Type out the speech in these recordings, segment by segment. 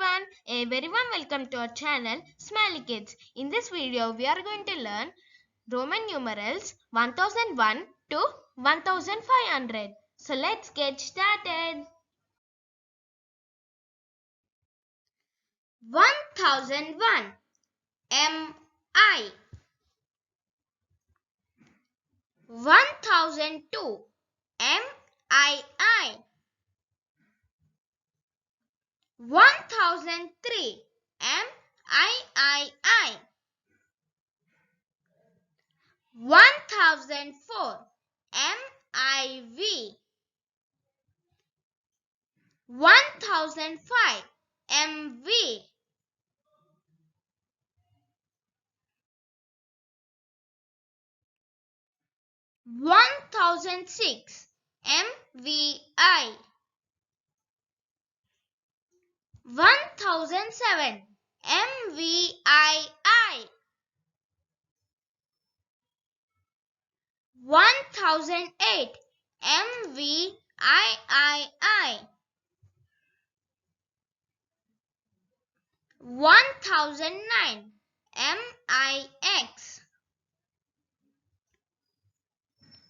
everyone, a very warm welcome to our channel Smiley Kids. In this video we are going to learn Roman numerals 1001 to 1500. So let's get started. 1001 MI 1002 MII 1003 MIII 1004 MIV 1005 MV 1006 MVI 1007 MVII 1008 MVIII 1009 MIX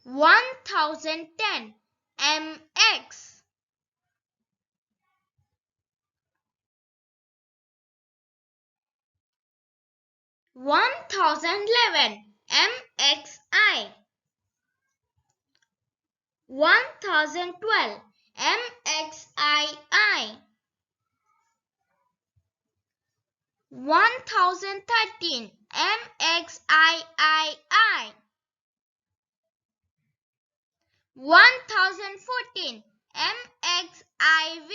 1010 MX 1011 MXI 1012 MXII 1013 MXIII 1014 MXIV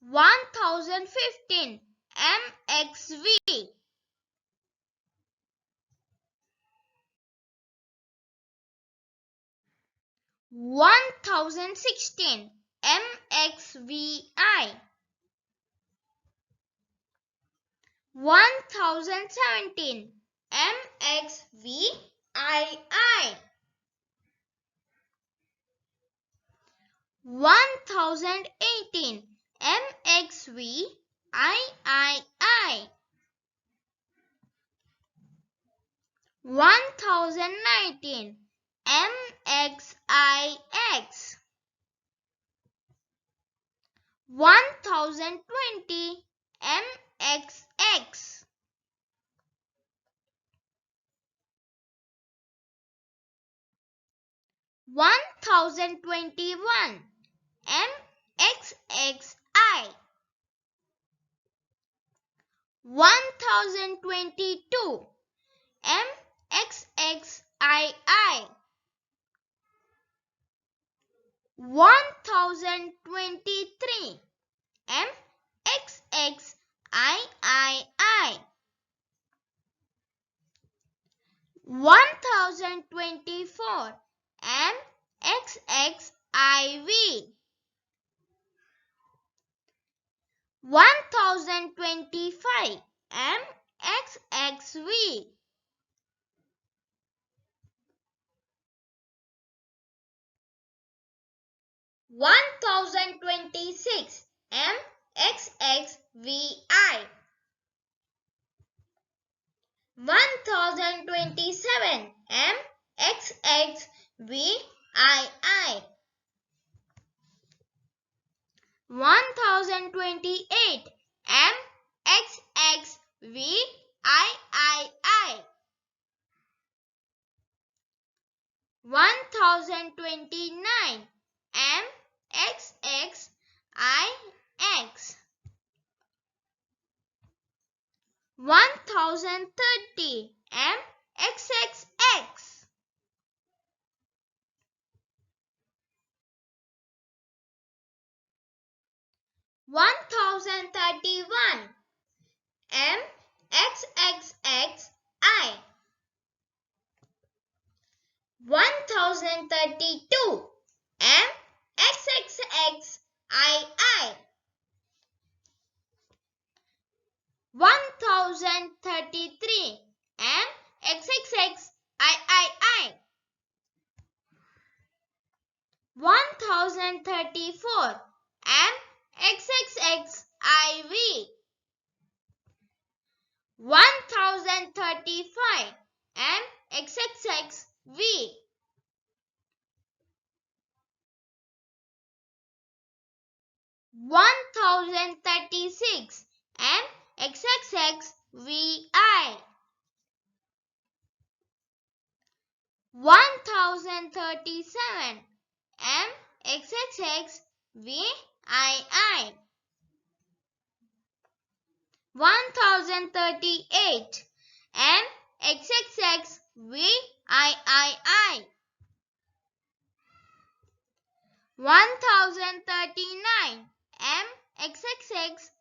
1015 MXV 1016 MXVI 1017 MXVII 1018 MXVIII 1019 MXIX 1020 MXX 1021 MXXI 1022 MXXII 1023 MXXIII 1024 MXXIV 1025 MXXV 1026 MXXVI 1027 MXXVII 1028 MXXVIII 1029 MXXIX 1030 MXXX 1031 MXXXI 1032 MXXXII 1033 MXXXIII 1034 MXXXIV. 1035 MXXXV. 1036 MXXXVI. 1037 MXXXVII. 1038 MXXXVIII. 1039 MXXXIX.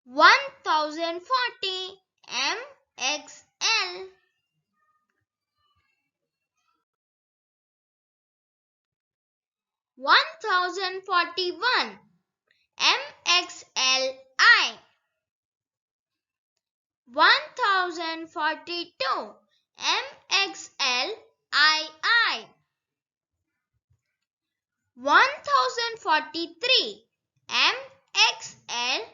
1040 MXL. 1041 MXLI. 1042 MXLII. 1043 MXLIII.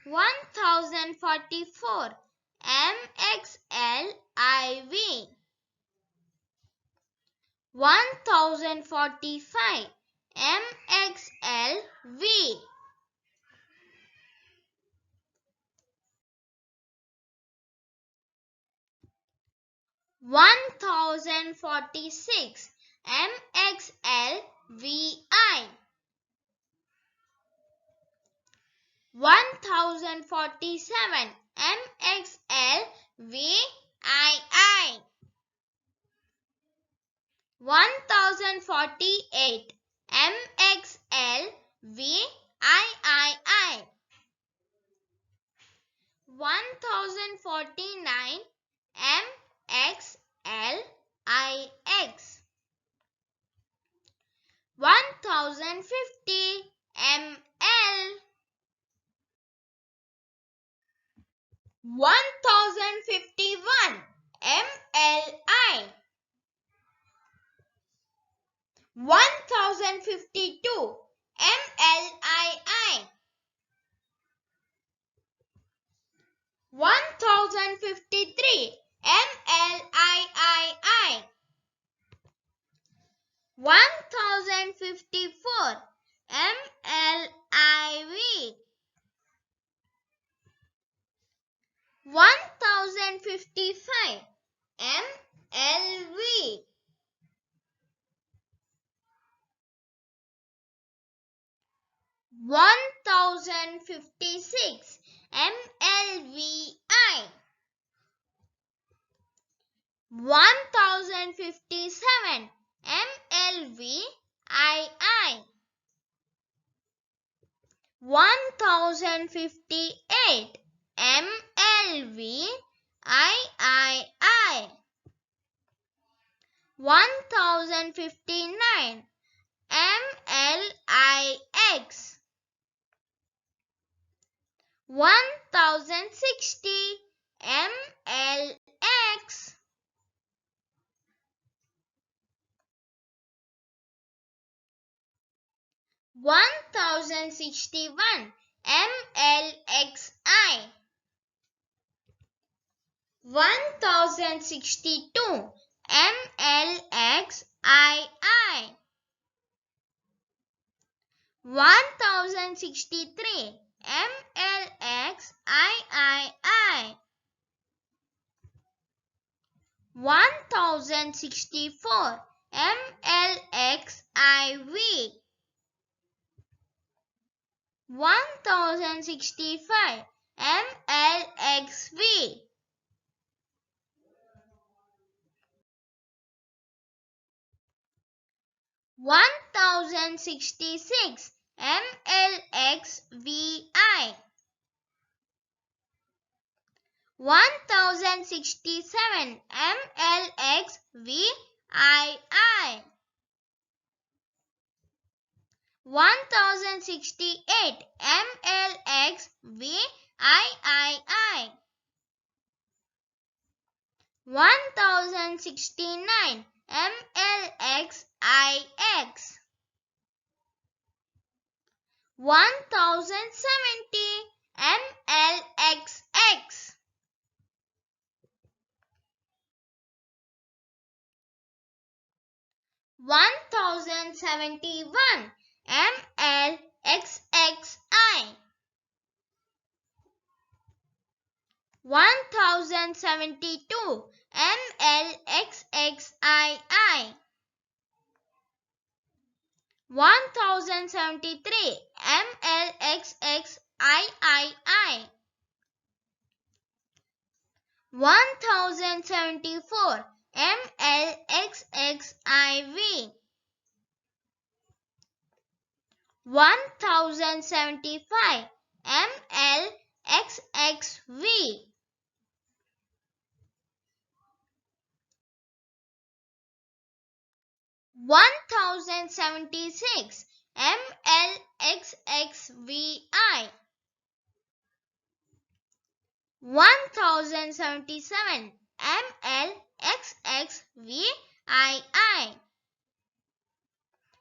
1044 MXLIV. 1045 MXLV. 1046 MXLVI. 1047 MXLVII. 1048 MXLVIII. 1049 MXLIX. 1050 ML. 1051 MLI. 1052 MLII. 1053 MLIII. 1054 MLIV. 1055 MLV. 1056 MLVI. 1057 MLVII. 1058 MLVIII. 1059 MLIX. 1060 MLX. 1061 MLXI. 1062 MLXII. 1063 MLXII. 1064 MLXIV. 1065 MLXV. 1066 MLXVI. 1067 MLXVII. 1068 MLXVIII. 1069 MLXIX. 1070 MLXX. 1071 MLXXI. 1072 MLXXII. 1073 MLXXIII. 1074 MLXXIV. 1075 MLXXV. 1076 MLXXVI. 1077 MLXXVII.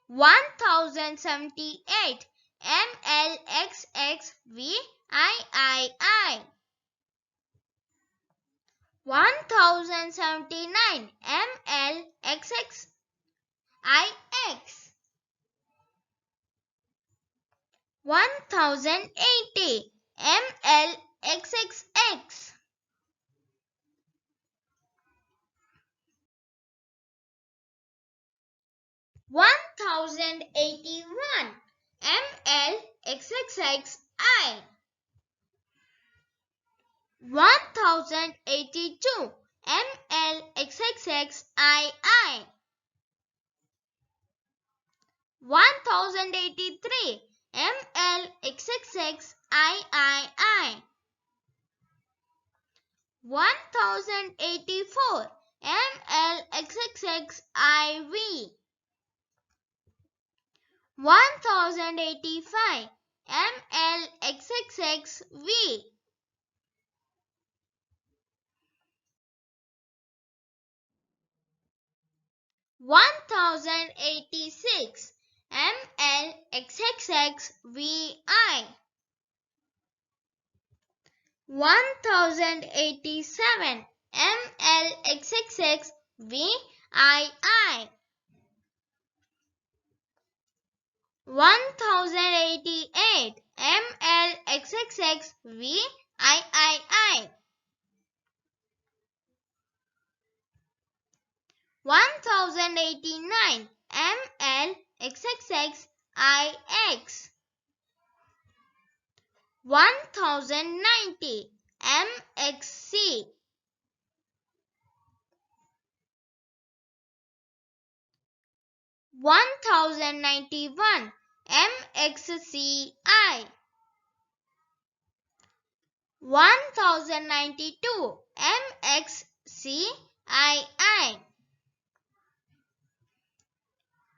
1078 MLXXVIII. 1079 MLXXIX. 1080 MLXXX. 1081 MLXXXI. 1082 MLXXXII. 1083 MLXXXIII. 1084 MLXXXIV. 1085 MLXXXV. 1086 MLXXXVI. 1087 MLXXXVII. 1088 MLXXXVIII. 1089 MLXXXIX. 1090 MXC. 1091 MXCI. 1092 MXCII.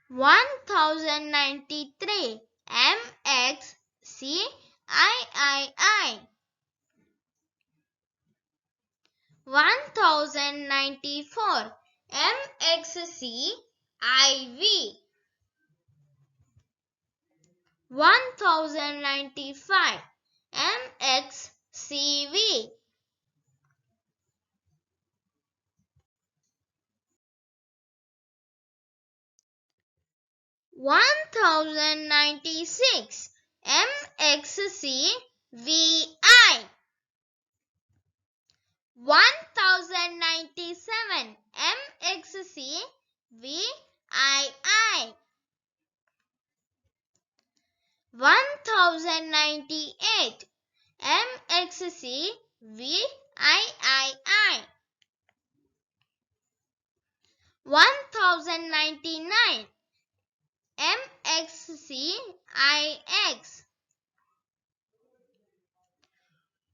1093 MXCIII. 1094 MXCIV. 1095 MXCV. 1096 MXCVI. 1097 MXCVII. 1098 MXCVIII. 1099 MXCIX.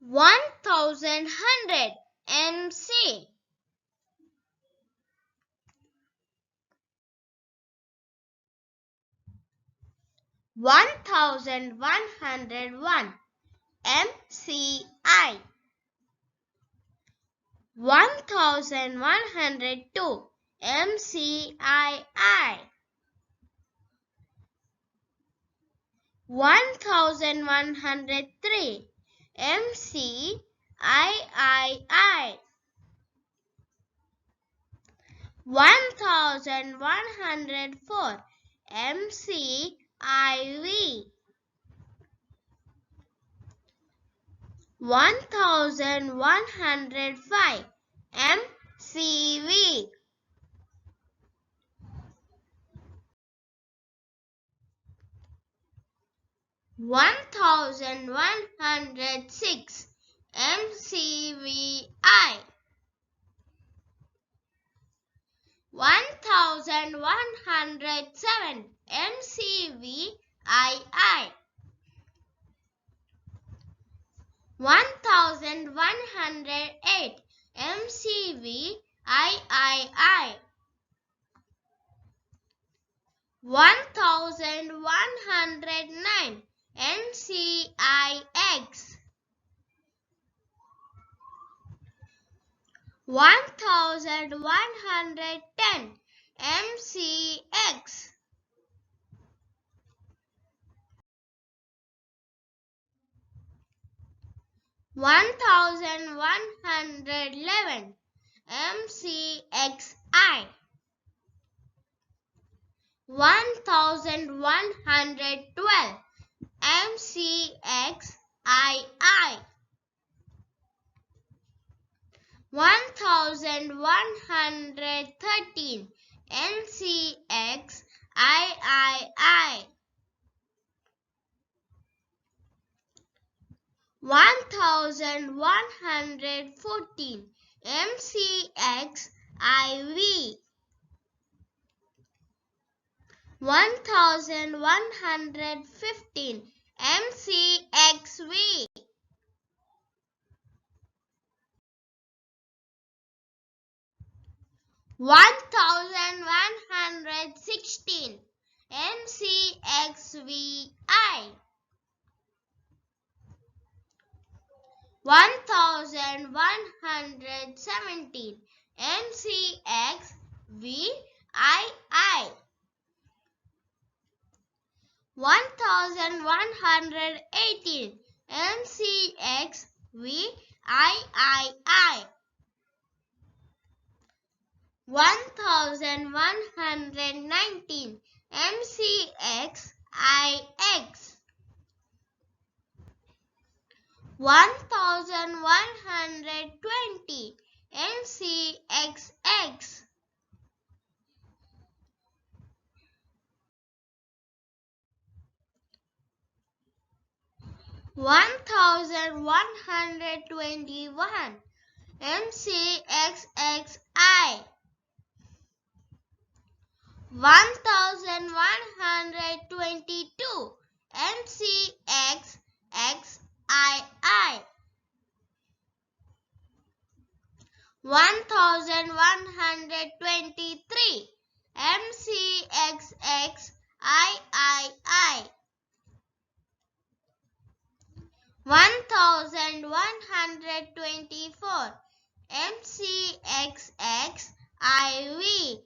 1100 MC. 1101 MCI. 1102 MCII. 1103 MCIII. 1104 MCIV. 1105 MCV. 1106 MCVI. 1107 MCVII. 1108 MCVIII. 1109 MCIX. 1110 MCX. 1111 MCXI. 1112 MCXII. 1113 MCXIII. 1114 MCXIV. 1115 MCXV. 1116 MCXVI. 1117 MCXVII. 1118 MCXVIII. 1119 MCXIX. 1120 MCXX. 1121 MCXXI. 1122 MCXXII. 1123 MCXXII. 1124 MCXXIV.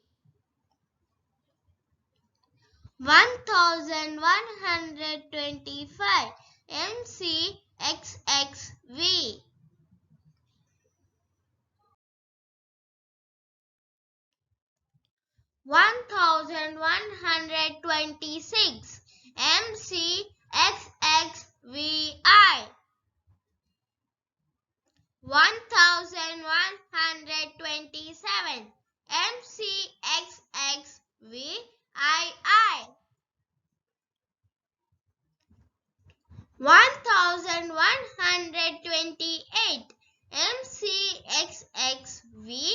1125 MCXXV. 1126 MCXXVI. 1127 MCXXVII. 1128 MCXXVIII.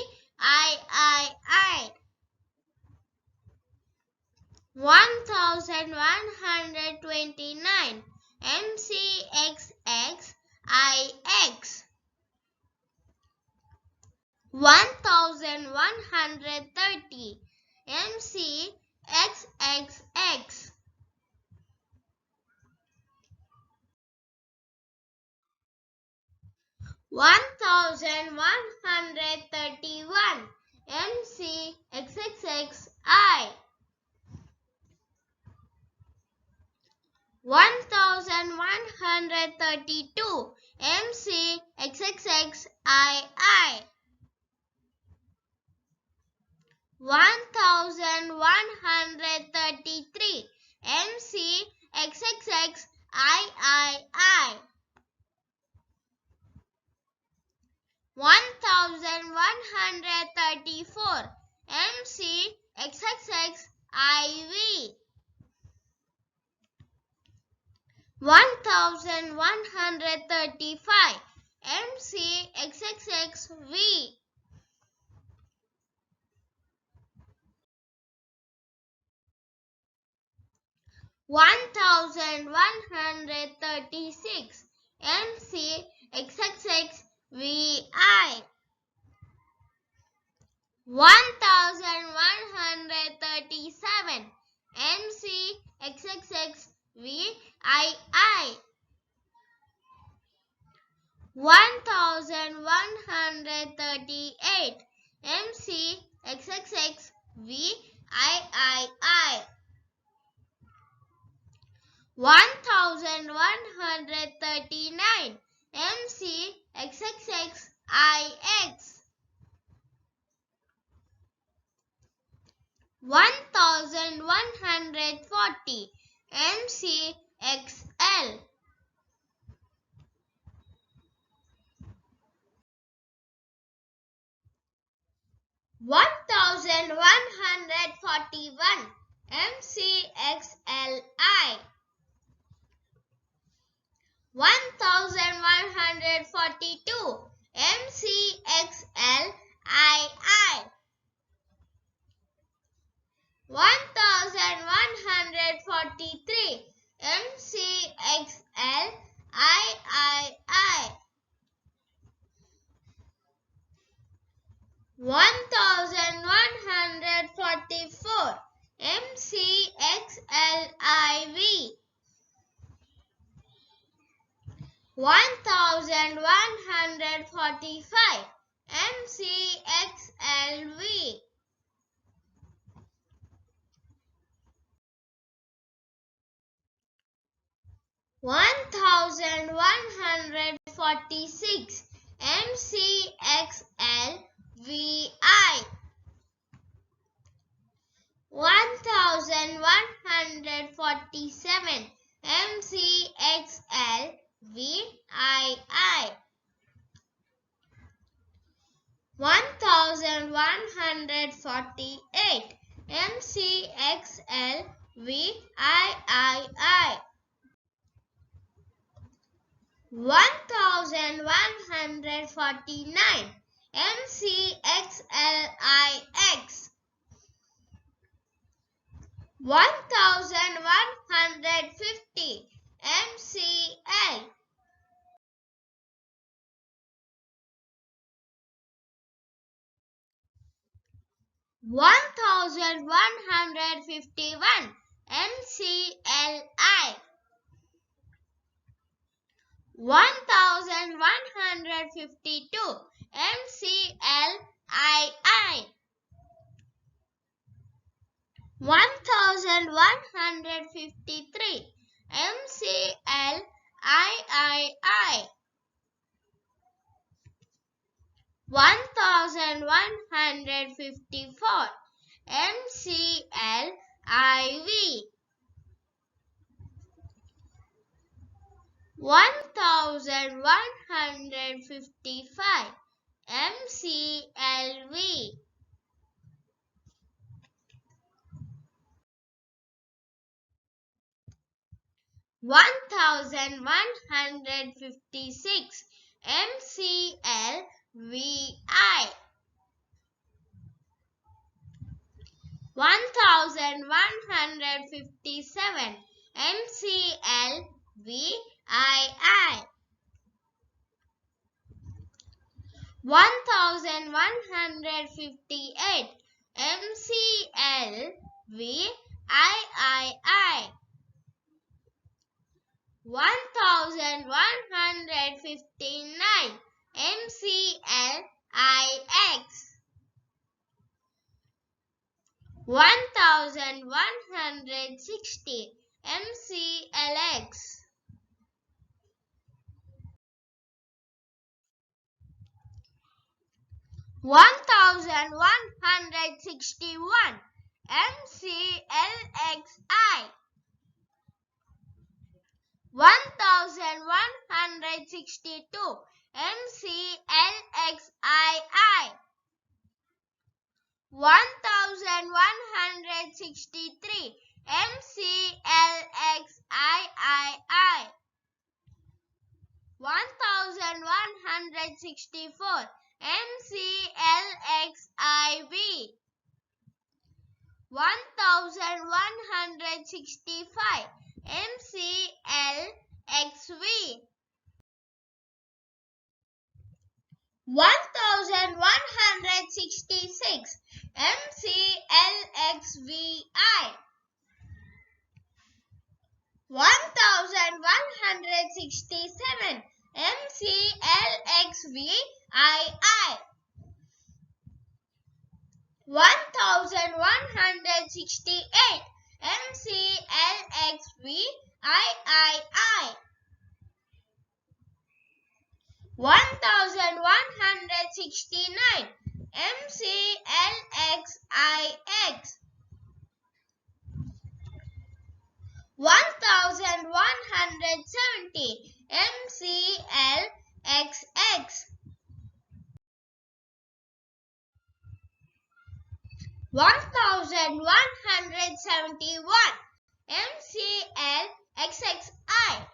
1129 MCXXIX. 1130 MCXXX. 1131 1131 MCXXXI 1132 MCXXXII 1133 MCXXXIII 1134 MCXXXIV 1135 MCXXXV 1136 MCXXXVI 1137 MCXXXVII 1138 MCXXXVIII 1139 MCXXXIX 1140 MCXL 1141 MCXLI 1142 MCXLII 1143 MCXLIII 1144 MCXLIV 1145 MCXLV 1146 MCXLVI 1147 MCXLVII 1148 MCXLVII 1149 MCXLIX 1150 MCL 1151 MCLI 1152 MCLII 1153 MCLIII 1154 MCLIV 1155 MCLV 1156 MCLVI 1157 MCLVII 1158 MCLVIII 1159 MCLIX. 1160 MCLX. 1161 MCLXI. 1162 MCLXII. 1163 MCLXIII. 1164 MCLXIV. 1165 MCLXV. 1166 MCLXVI. 1167 MCLXVII. 1168 MCLXVII. 1169 MCLXIX. 1170 MCLXX. 1171 MCLXXI.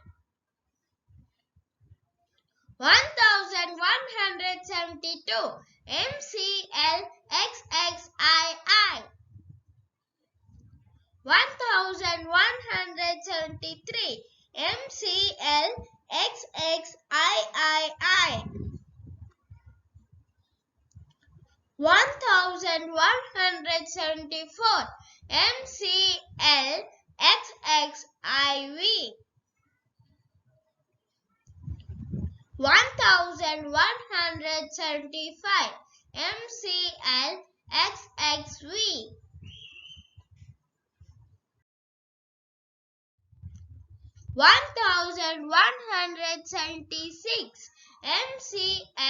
1172 MCLXXII. 1173 MCLXXIII. 1174 MCLXXIV. 1175 MCLXXV. 1176 MCLXXVI.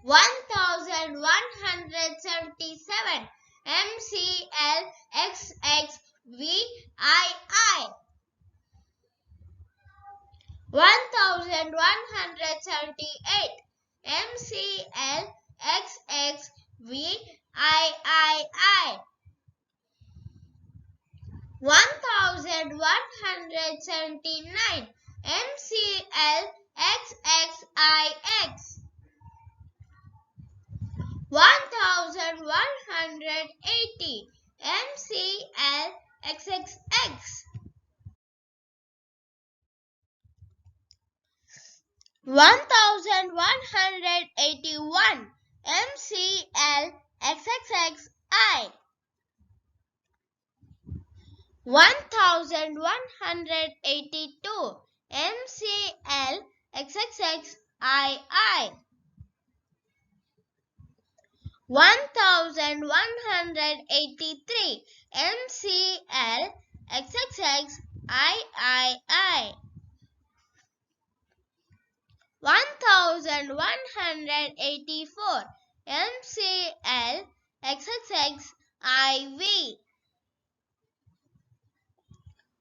1177 MCLXXVII. 1178 MCLXXVII. 1179 MCLXXIX. 1180 MCLXXX. 1181 MCLXXXI. 1182 MCLXXXII. 1183 MCLXXXII. 1184 MCLXXXIV.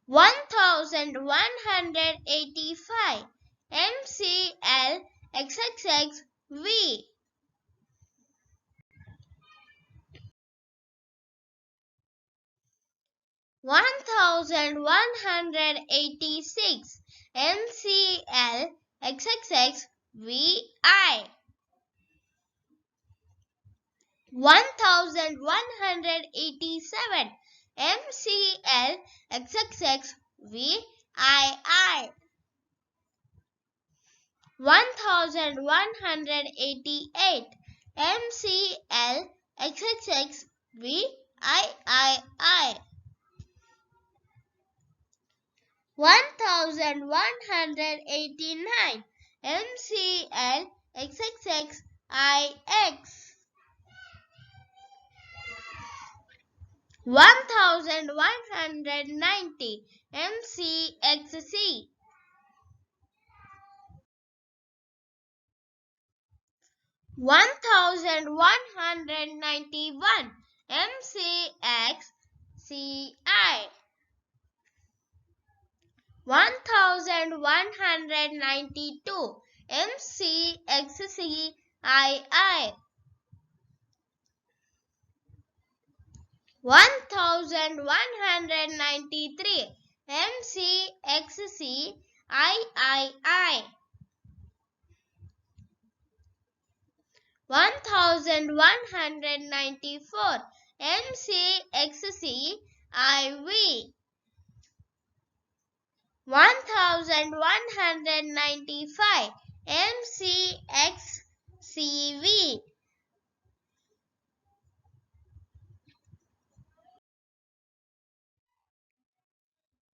1185 MCLXXXV. 1186 MCLXXXVI. 1187 MCLXXXVII. 1188 MCLXXXVII. 1189 MCL XXXIX 1190 MCXC 1191 MCXCI 1192 MCXCII 1193 MCXCIII 1194 MCXCIV 1195 MCXCV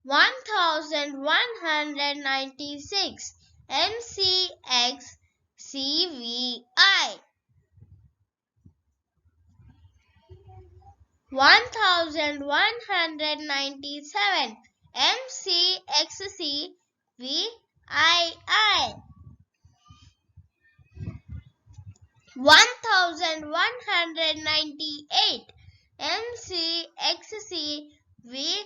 1196 MCXCVI 1197 MCXCVII 1198 MCXCVIII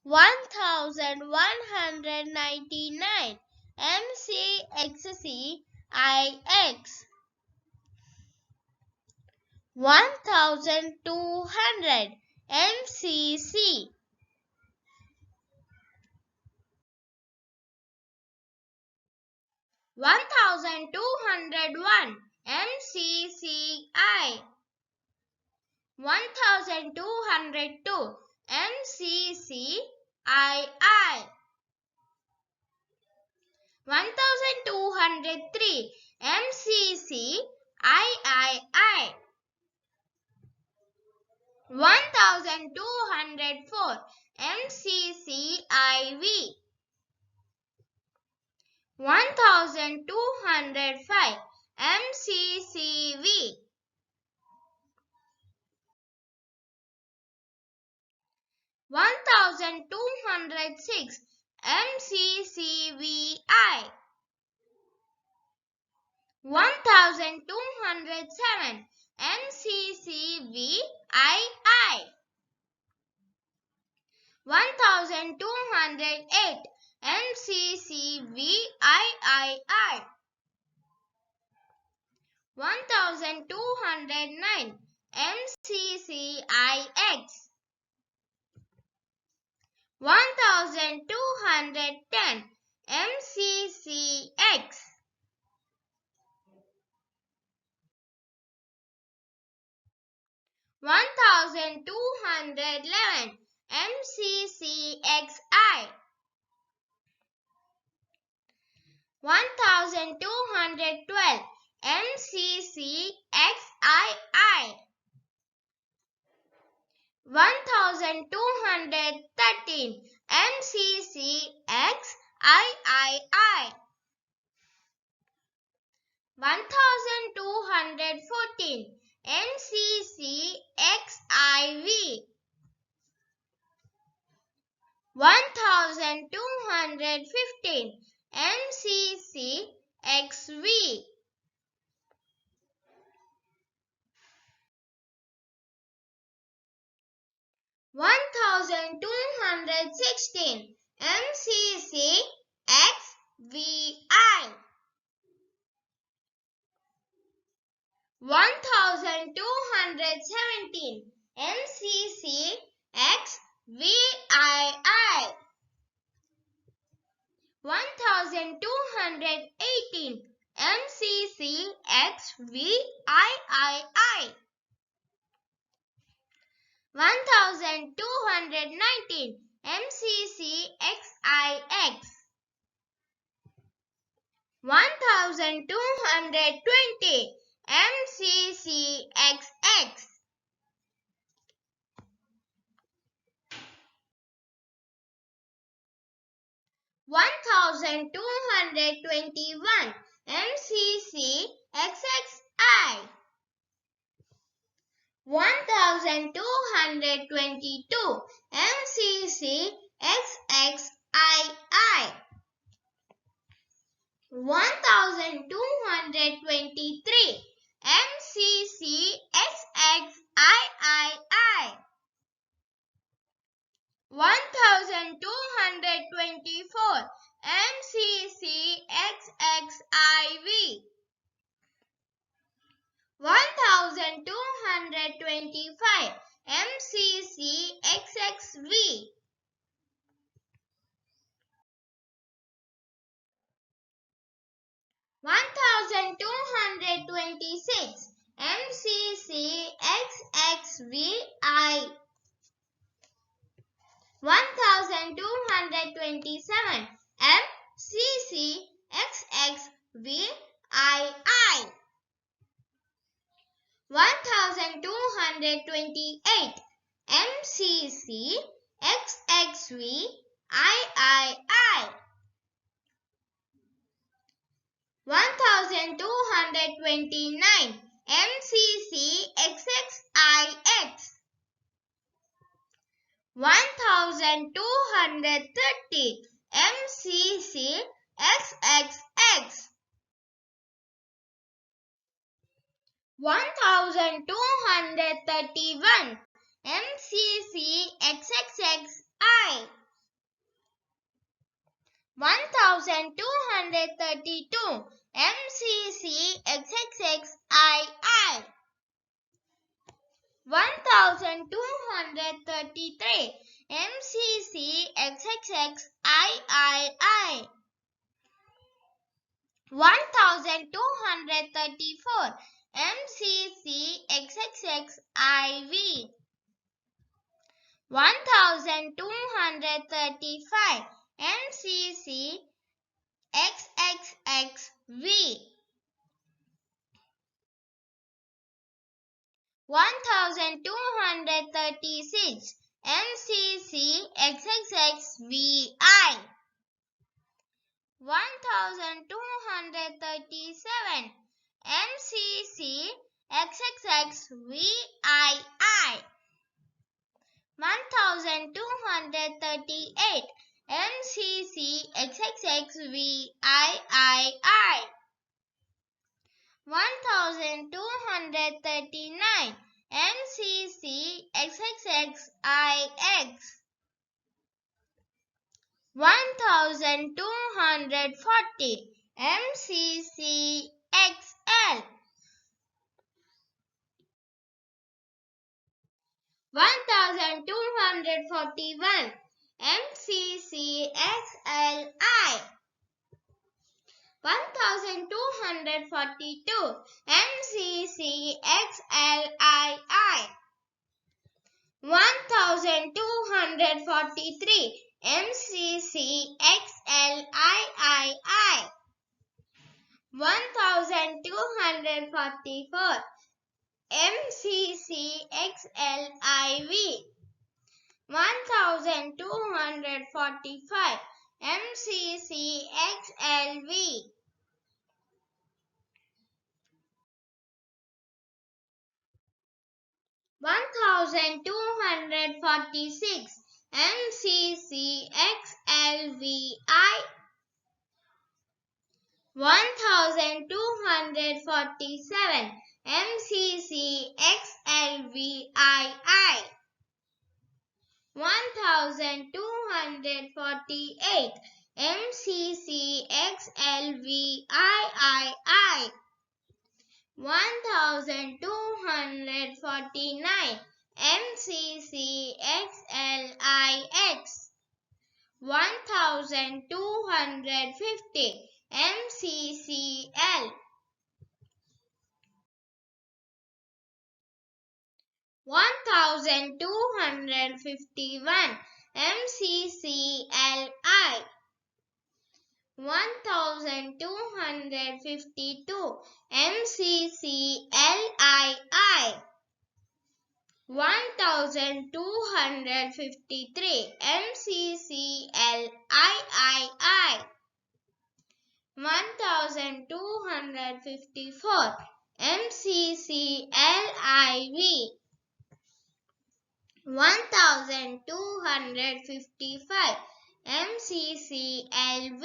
1199 MCXCIX 1200 MCC 1201 MCCI 1202 MCCII 1203 MCCIII 1204 MCCIV 1205 MCCV 1206 MCCVI 1207 MCCVII 1208 MCCVIII 1209 MCCIX 1210 MCCX 1211 MCCXI 1212 MCCXII 1213 MCCXIII 1214 MCCXIV 1215 MCCXV 1216 MCCXVI 1217 MCCXVII 1218 MCCXVIII 1219 MCCXIX 1220 MCCXX 1221 MCCXXI. 1222 MCCXXII. 1223 MCCXXIII. 1224 MCCXXIV. 1225 MCCXXV. 1226 MCCXXVI. 1227 MCCXXVII. 1228 MCCXXVIII. 1229 MCCXXIX. 1230 MCCXXX. 1231 MCCXXXI. 1232 MCCXXXII. 1233 MCCXXXIII. 1234 MCCXXXIV. 1235 MCCXXXV. 1236 MCCXXXVI. 1237 MCCXXXVII. 1238 MCCXXXVIII. 1239 MCCXXXIX. 1240 MCCXL. 1241 MCCXLI. 1242 MCCXLII. 1243 MCCXLIII. 1244 MCCXLIV. 1245 MCCXLV. 1246 MCCXLVI. 1247 MCCXLVII. 1248 MCCXLVIII. 1249 MCCXLIX. 1250 MCCL. 1251 MCCLI. 1252 MCCLII. 1253 MCCLIII. 1254 MCCLIV 1255 MCCLV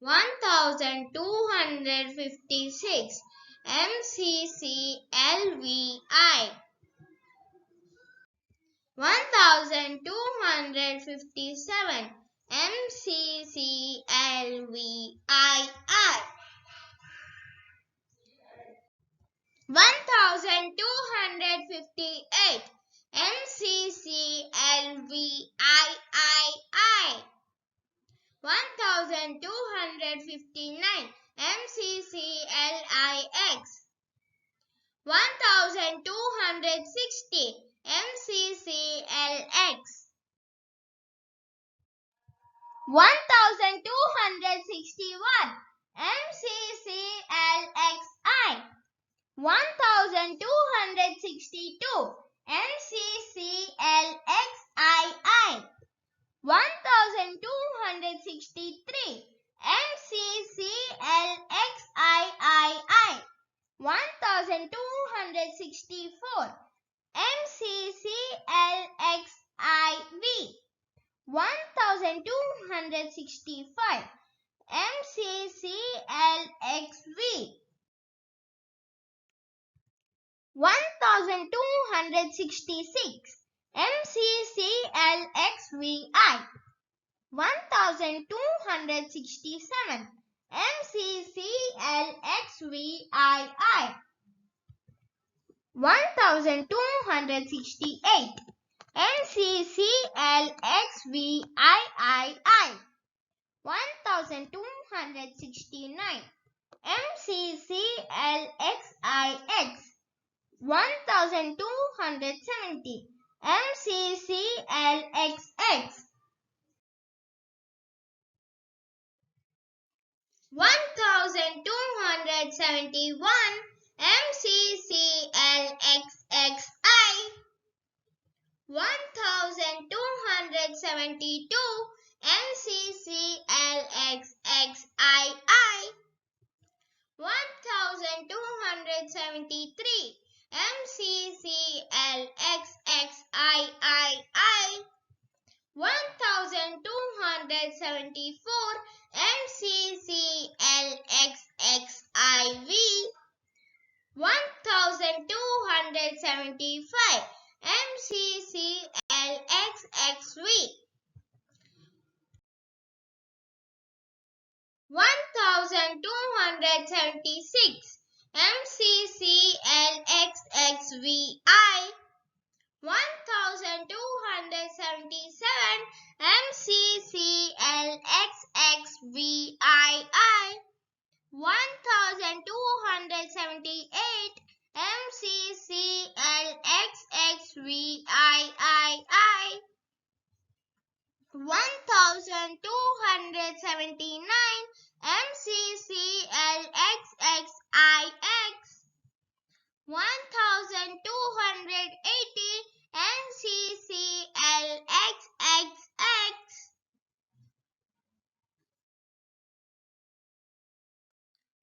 1256 MCCLVI 1257 MCCLVII 1258 MCCLVIII 1259 MCCLIX 1260 MCCLX 1261 MCCLXI 1262 MCCLXII 1263 MCCLXIII 1264 MCCLXIV 1265 MCCLXV 1266 MCCLXVI 1267 MCCLXVII 1268 MCCLXVIII 1269 MCCLXIX 1270 MCCLXX 1271 MCCLXXI 1272 MCCLXXII 1273 MCCLXXII 1274 MCCLXXIV 1275 MCCLXXV 1276 MCCLXXVI 1277 MCCLXXVII 1278 MCCLXXVII 1279 MCCLXXIX 1280 MCCLXXX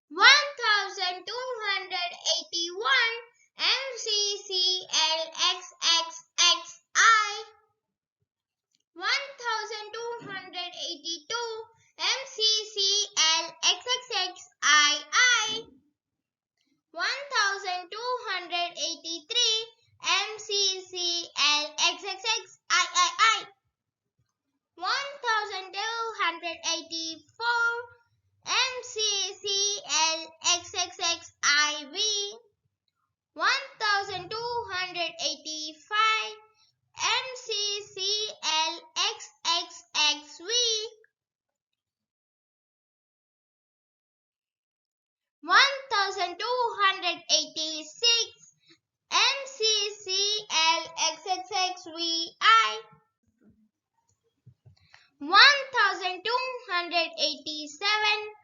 1281 MCCLXXXI 1282 MCCLXXXII 1283 MCCLXXXIII 1284 MCCLXXXIV 1285 MCCLXXXV 1286 MCCLXXXVI 1287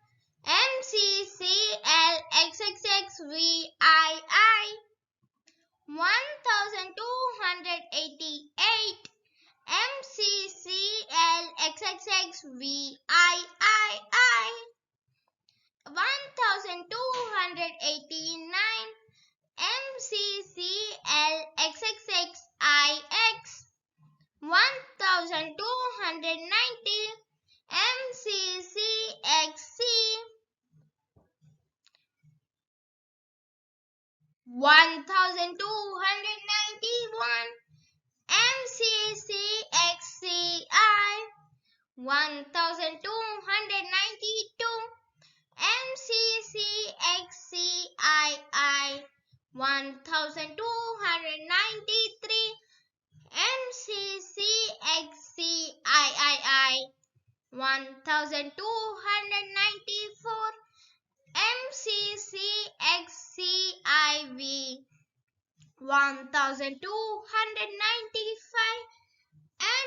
MCCLXXXVII 1288 MCCLXXXIV XXXVIII 1289 MCCLXXXIX 1290 MCCXC 1291 MCCXCI 1292 MCCXCII 1293 MCCXCIII 1294 MCCXCIV 1295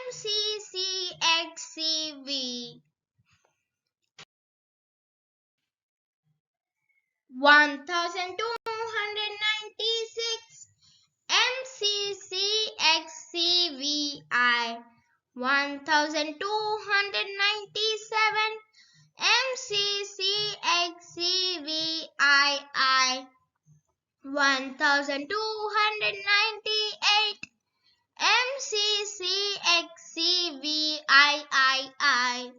MCCXCV 1296 MCCXCVI 1297 MCCXCVII 1298 MCCXCVIII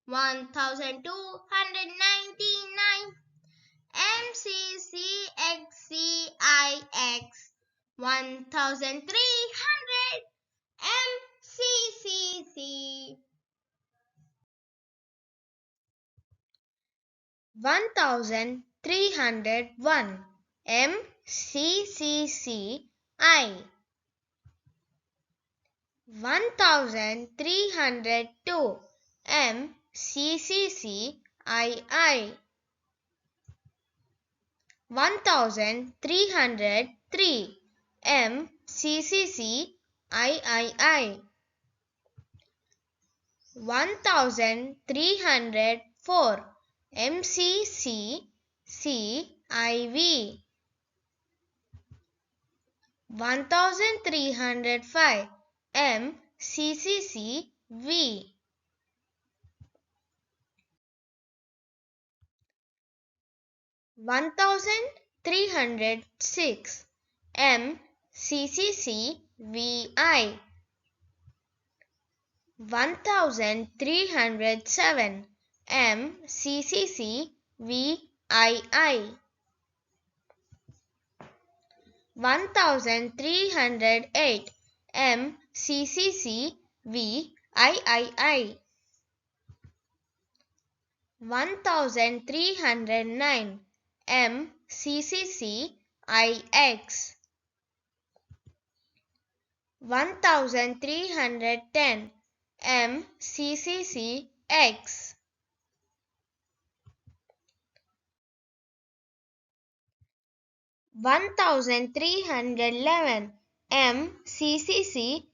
1299 MCCXCIX 1300 MCCC 1301 MCCCI 1302 MCCCII 1303 MCCCIII 1304 MCCCIV 1305 MCCCV 1306 MCCCVI 1307 MCCCVII 1308 MCCCVIII 1309 MCCCIX 1310 MCCCX 1311 MCCCXI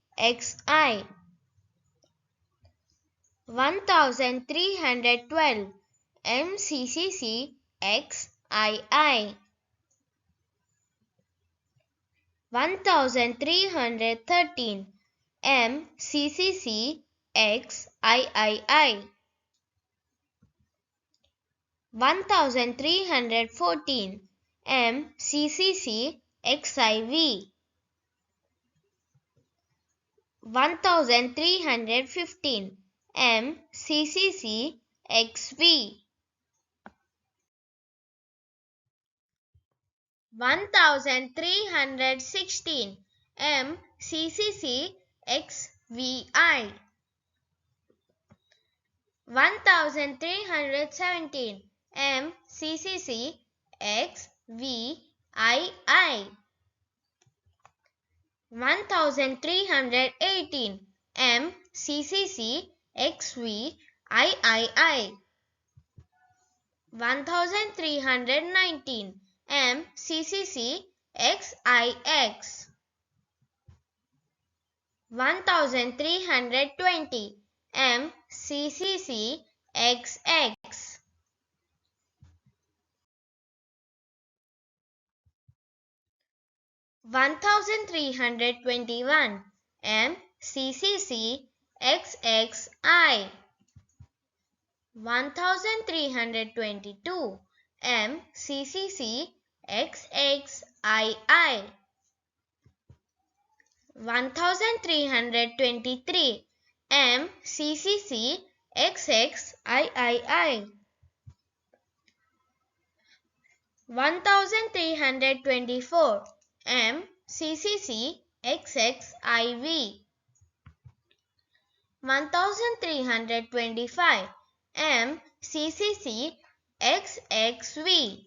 1312 MCCCXII 1313 MCCCXIII 1314 MCCCXIV 1315 MCCCXV 1316 MCCCXVI 1317 MCCCXVII 1318 MCCCXVIII 1319 MCCCXIX 1320 MCCCXX 1321 MCCCXXI 1322 MCCC XXII 1323 MCCC XXIII 1324 MCCC XXIV 1325 MCCC XXV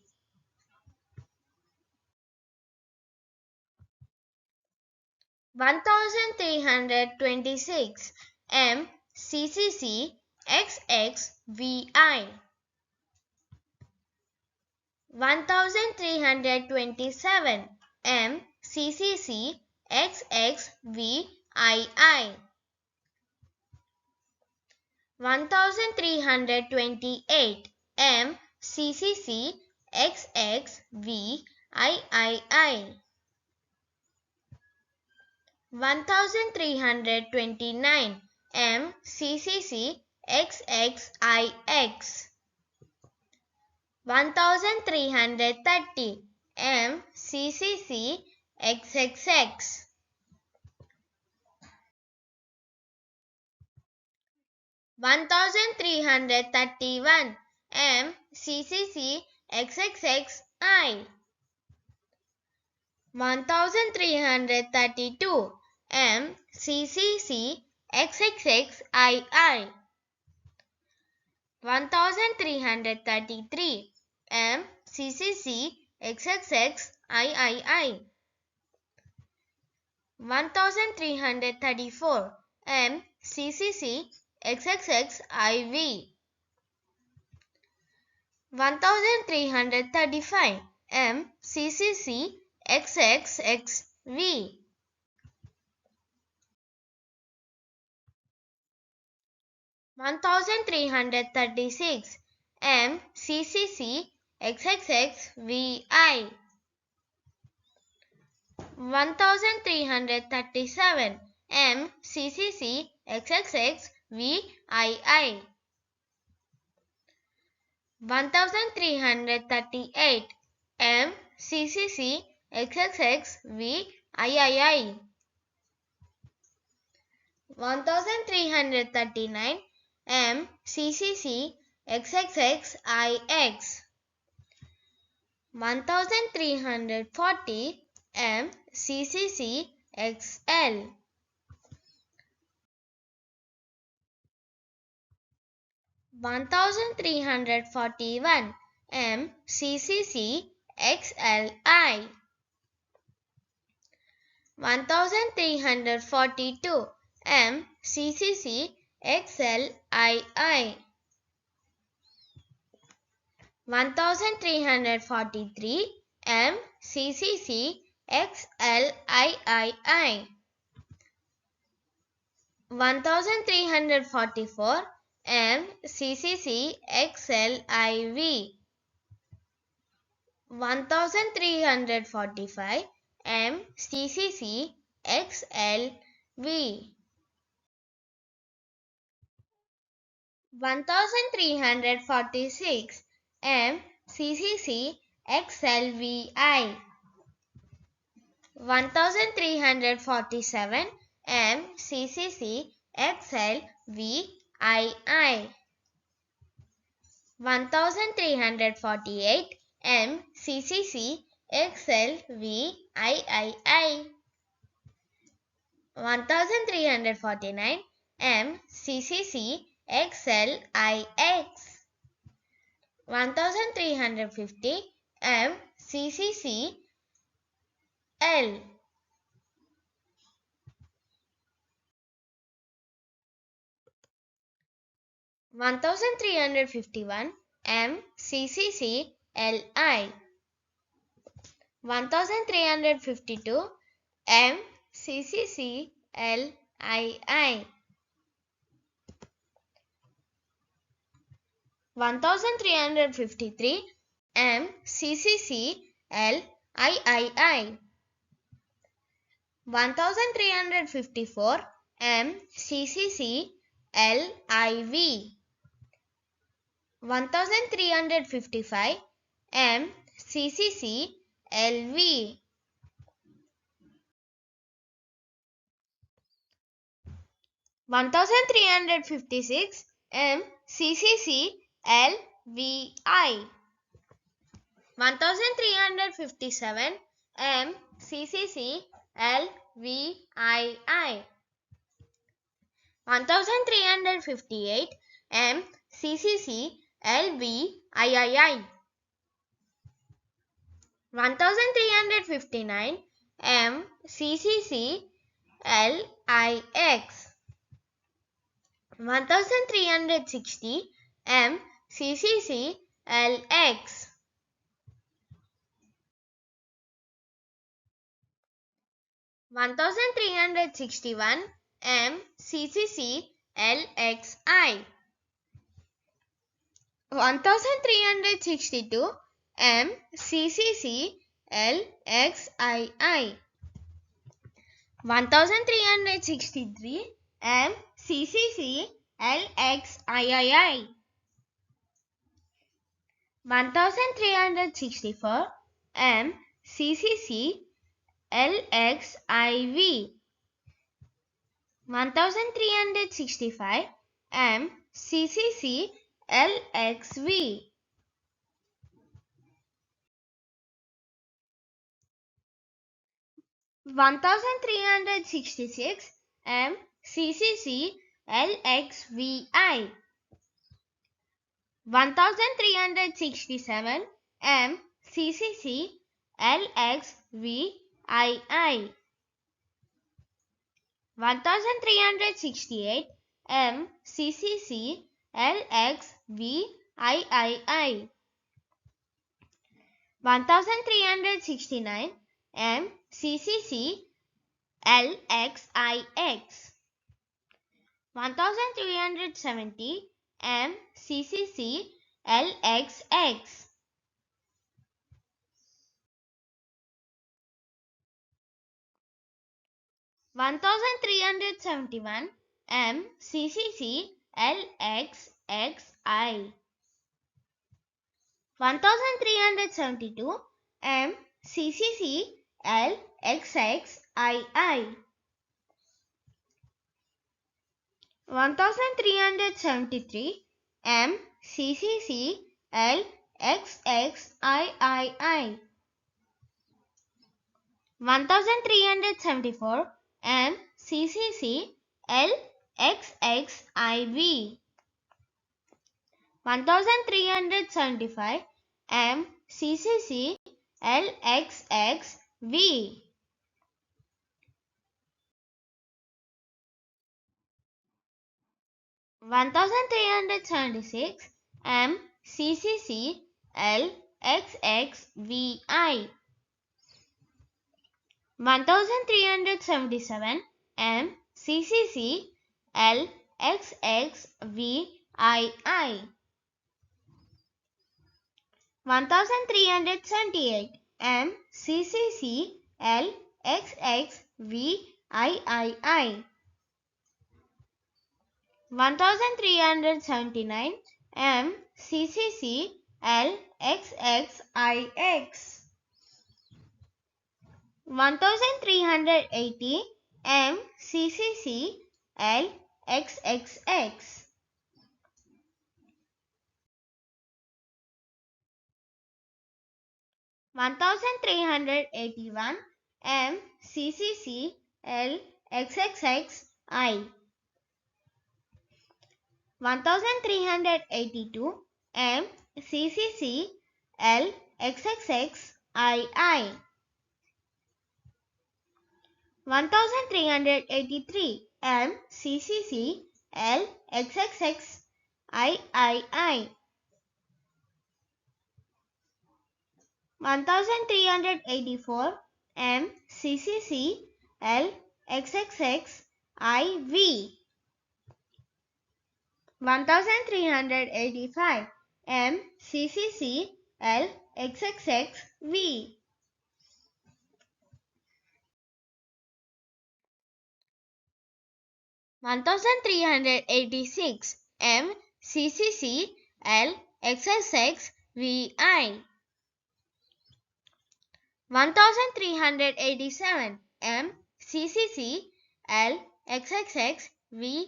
1326 MCCC XXVI 1327 MCCC XXVII 1328 MCCC XXVIII 1329 MCCC XXIX 1330 MCCC XXX 1331 MCCC XXXI 1332 MCCC XXXII 1333 MCCC XXXIII 1334 MCCC XXXIV 1335 MCCC XXXV 1336 MCCC XXXVI 1337 MCCC XXXVII 1338 MCCC XXXVIII 1339 MCCC XXXIX 1340 MCCC XL 1341 MCCC XLI 1342 MCCC XLII 1343 MCCC XLIII 1344 MCCC XLIV 1345 MCCC XLV 1346 MCCC XLVI 1347 MCCC XLVII 1348 MCCC XLVIII 1349 MCCC XLIX 1350 MCCC L 1351 MCCC LI 1352 MCCC LII 1353 MCCC LIII 1354 MCCC LIV 1355 MCCC LV. 1356 MCCC LVI. 1357 MCCC LVII. 1358 MCCC LVIII. 1359 MCCC LIX. 1360 MCCC LX. 1361 MCCC LXI. 1362 MCCC LXII. 1363 MCCC LXIII. 1364 MCCC LXIV. 1365 MCCC LXV. 1366 MCCC LXVI. 1367 MCCC LXVII. 1368 MCCC LXVIII. 1369 MCCC LXIX. 1370 MCCC LXX. 1371 MCCC LXXI. 1372 MCCC LXXII. 1373 MCCC LXXII. 1374 MCCC LXXIV. 1375 MCCC LXXV. 1376 MCCC LXXVI. 1377 MCCC LXXVII. 1378 MCCC LXXVII. 1379 MCCC LXXIX. 1380 MCCC LXXX. 1381 MCCC LXXXI. 1382 MCCC LXXXII. 1383 MCCC LXXXII. 1384 MCCC LXXXIV. 1385 MCCC LXXXV. 1386 MCCC XXX VI. 1387 M CCC L XXX VII.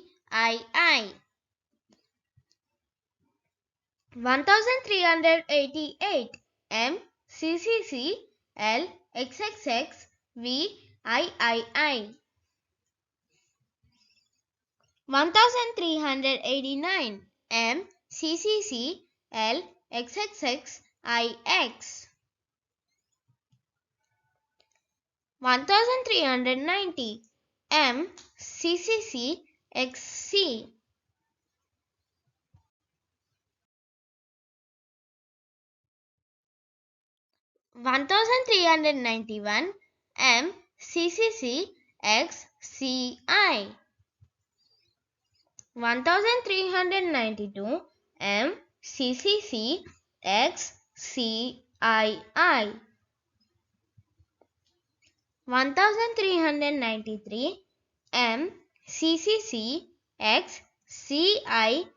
1388 M CCC L XXX VIII. 1389 M CCC L XXX IX. 1390 M CCC XC. 1391 M CCC XCI. 1392 M CCC XCII. 1393 M CCC XCIII.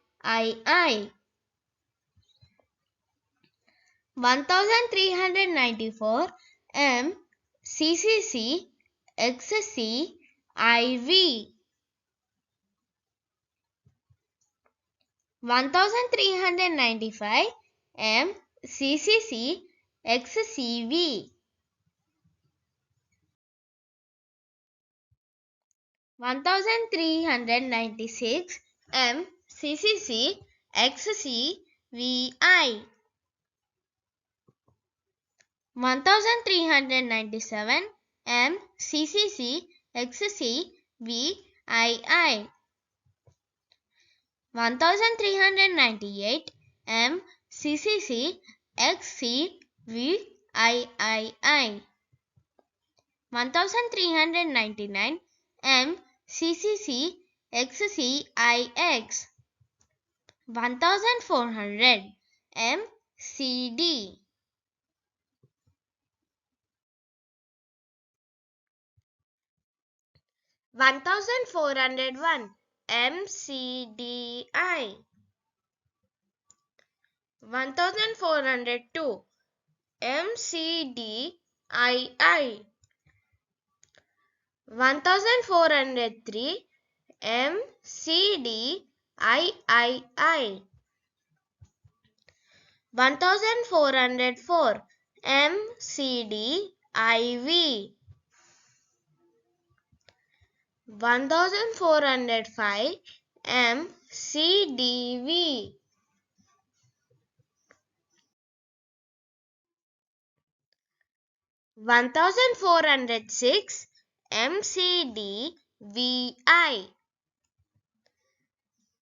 1394 M CCC XCIV. 1395 M CCC XCV. 1396 M CCC XCVI. 1397 M CCC XCVII. 1398 M CCC XCVIII. 1399 M CCC XCIX. 1400 M CD. 1401 MCDI. 1402 MCDII. 1403 MCDIII. 1404 MCDIV. 1405 MCDV. 1406 MCDVI.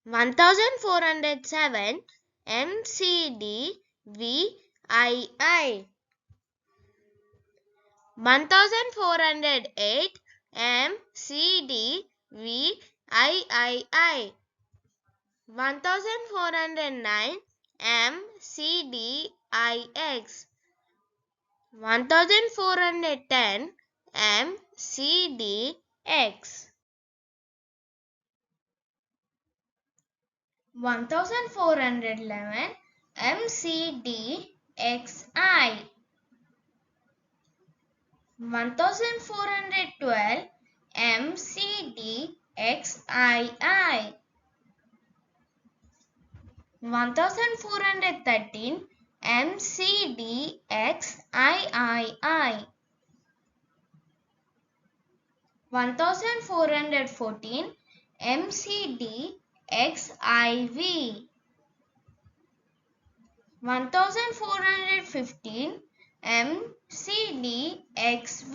1407 MCDVII. 1408 MCDVIII. 1409 MCDIX. 1410 MCDX. 1411 MCDXI. 1412 MCDXII. 1413 MCDXIII. 1414 MCDXIV. 1415 MCDXV.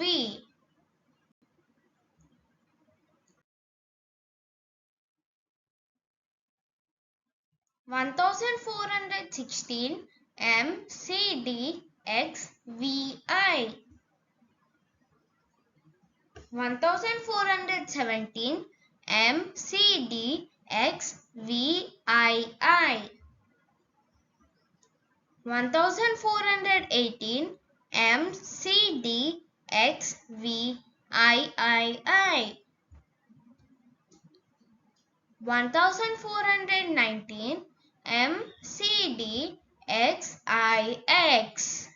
1416 MCDXVI. 1417 MCDXVII. 1418 MCDXVII. 1419 MCDXIV. X I X.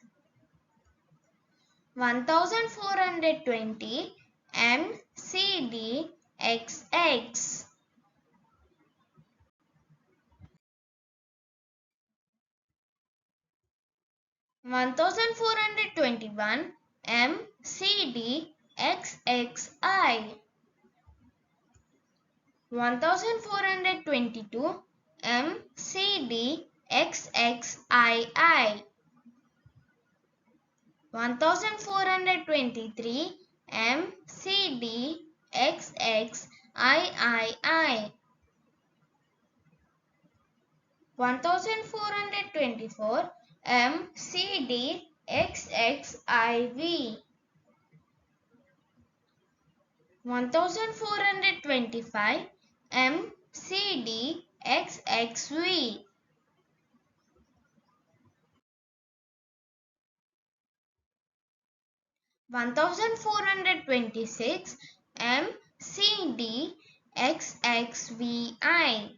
1420 M C D X X. 1421 M C D X X I. 1422 M C D X X I. 1423 M C D X X I. 1424 M C D X X I V. 1425 M C D X X V. 1426 M C D X X V I.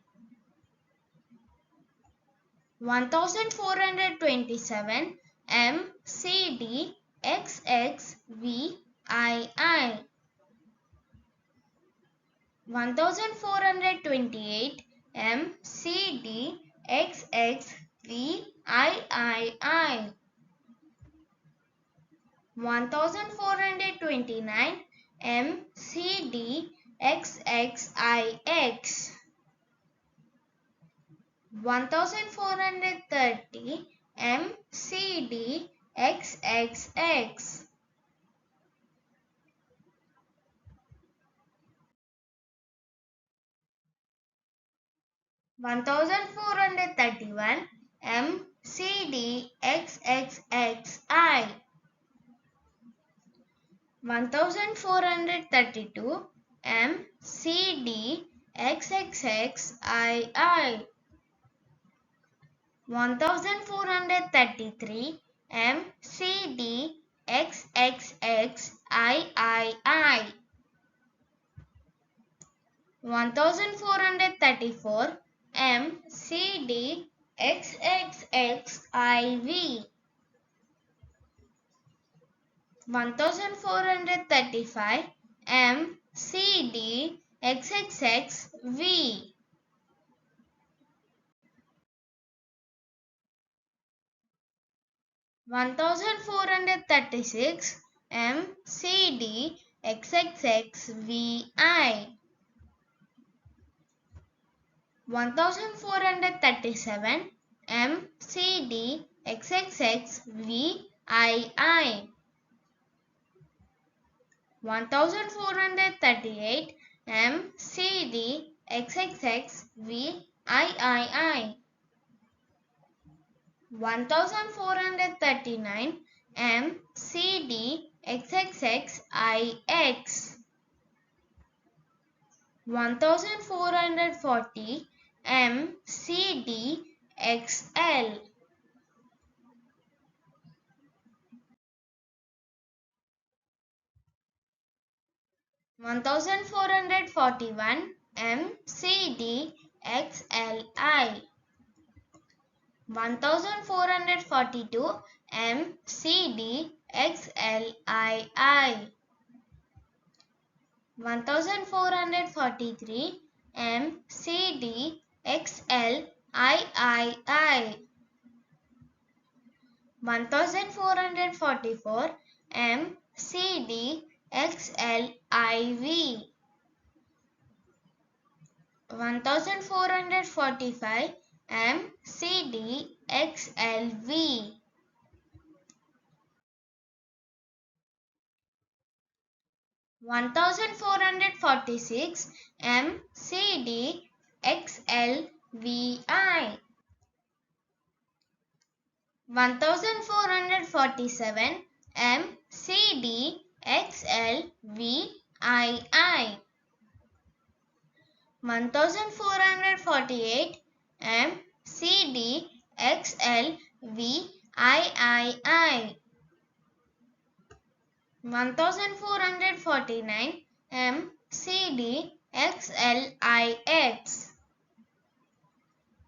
1427 M C D X X V I. 1428 M C D X X V I. 1429 M C D X X I X. 1430 M C D X X X. 1431 M C D X X X I. 1432 M C D X X X I. 1433 M C D X X X I. 1434 M C D X X X I V. 1435 M C D X X X V. 1436 M C D X X X V I. 1437 M C D X X X V I. 1438 M C D X X X V I. 1439 M C D X X X I X. 1440 M C D X L. 1441 M C D X L I. 1442 M C D X L I. 1443 M C D X L I. 1444 M C D X L I V. 1445 M C D X L V. 1446 M C D X L V I. 1447 M C D X L V I. 1448 M C D X L V I. 1449 M C D X L I X.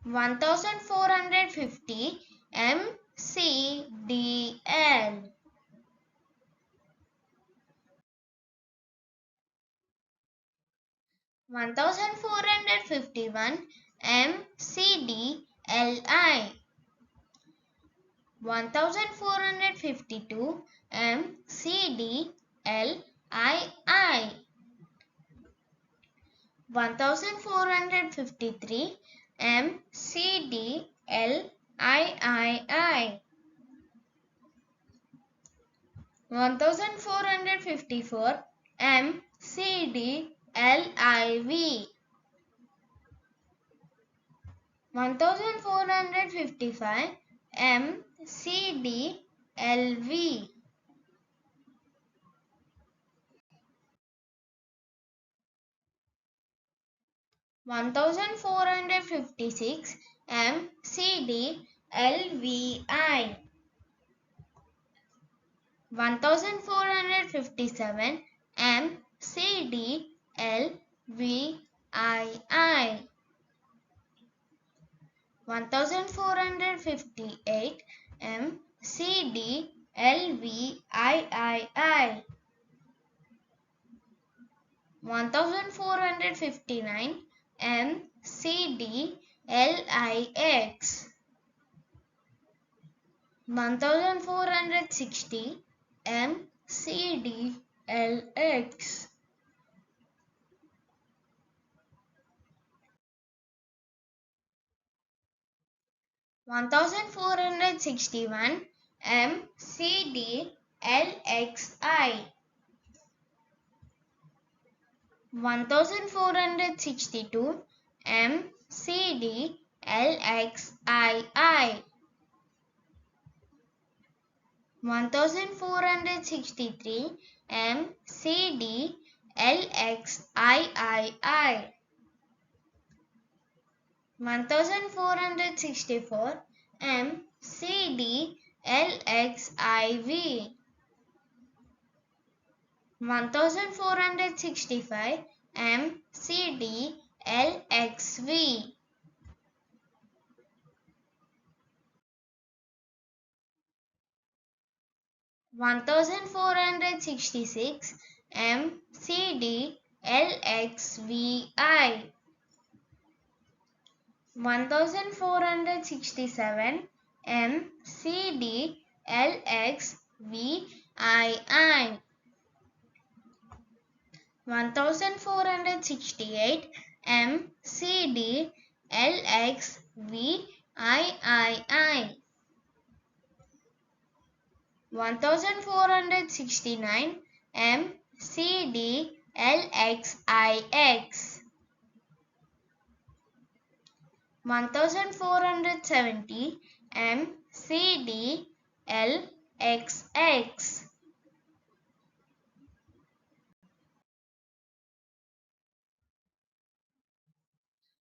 1450 M C D L. 1451 M C D L I. 1452 M C D L I. 1453 M C D L I. 1454 M C D L I V. 1455 M C D L V. 1456 M C D L V I. 1457 M C D L V I. 1458 M C D L V I. 1459 M C D L I X. 1460 M C D L X. 1461 M C D L X I. 1462 M C D L X I. 1463 M C D L X I. 1464 M C D L X I V. 1465 M C D L X V. 1466 M C D L X V I. 1467 M C D L X V I. 1468 M C D L X V I. 1469 M C D L X I X. 1470 M C D L X X.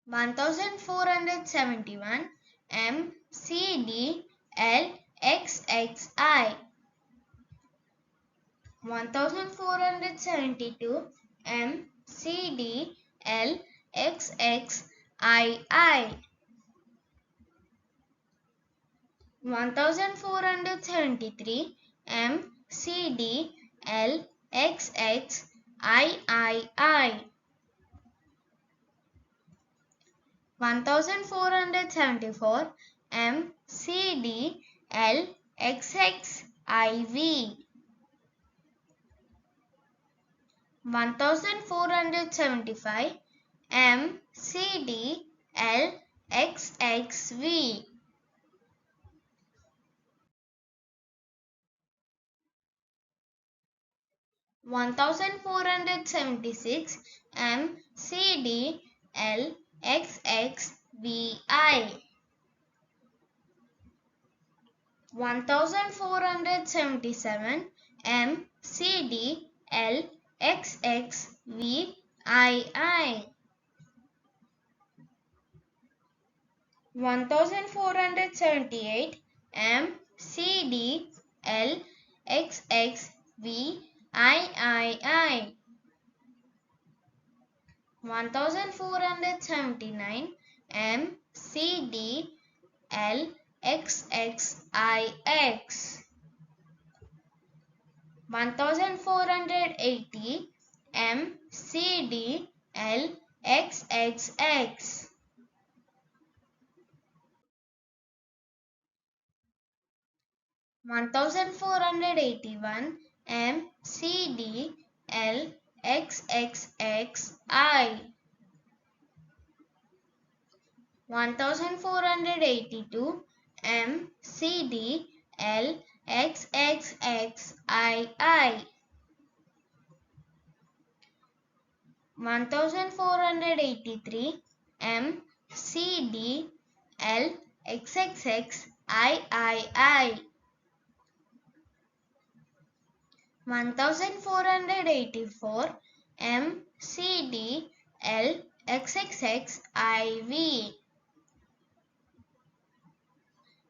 1471 M C D L X I. 1472 M C D L X I. 1473 M C D L X I. 1474 M C D L X I V. 1475 M C D L X V. 1476 M C D L X V I. 1477 M C D L X V I. 1478 M C D L X V I. 1479 M C D L XXIX. 1480 MCDL XXX. 1481 MCDL XXXI. 1482 MCDL XXXII. 1483 MCDL XXXIII. 1484 MCDL XXXIV.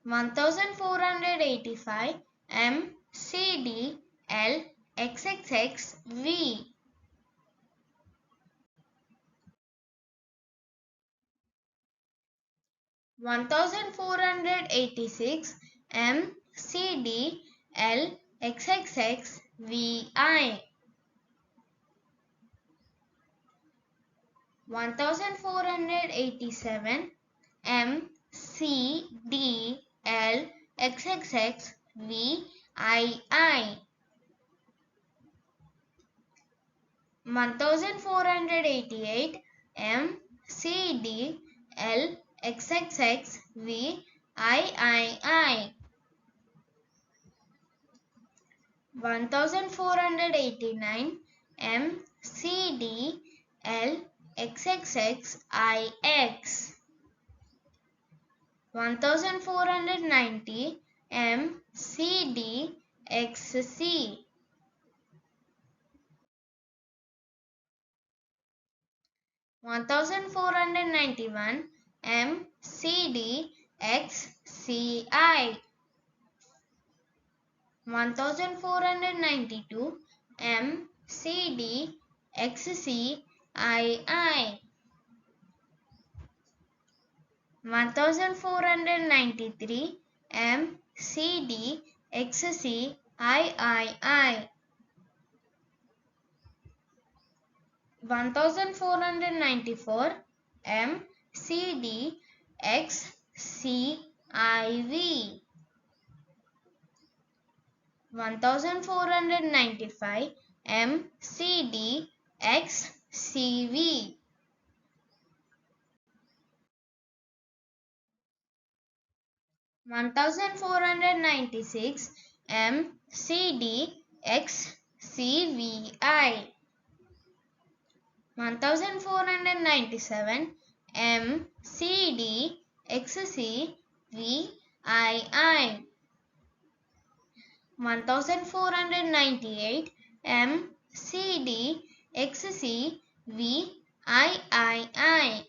1485 MCDL XXXV. 1486 MCDL XXXVI. 1487 MCDL XXXVII. 1488 MCDL XXXVIII. 1489 MCDL XXXIX. 1490 MCDXC. 1491 MCDXCI. 1492 MCDXCII. 1493 MCDXCIII. 1494 MCDXCIV. 1495 MCDXCV. 1496 MCDXCVI. 1497 MCDXCVII. 1498 MCDXCVII.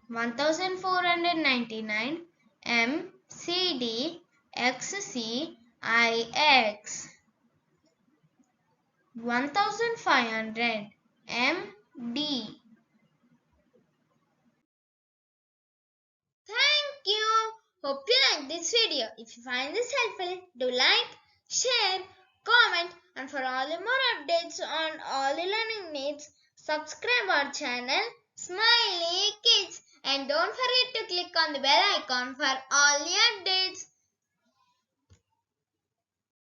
1499 MCDXCIX. 1500 MD. Thank you. Hope you like this video. If you find this helpful, do like, share, comment, and for all the more updates on all the learning needs, subscribe our channel Smiley Kids, and don't forget to click on the bell icon for all the updates.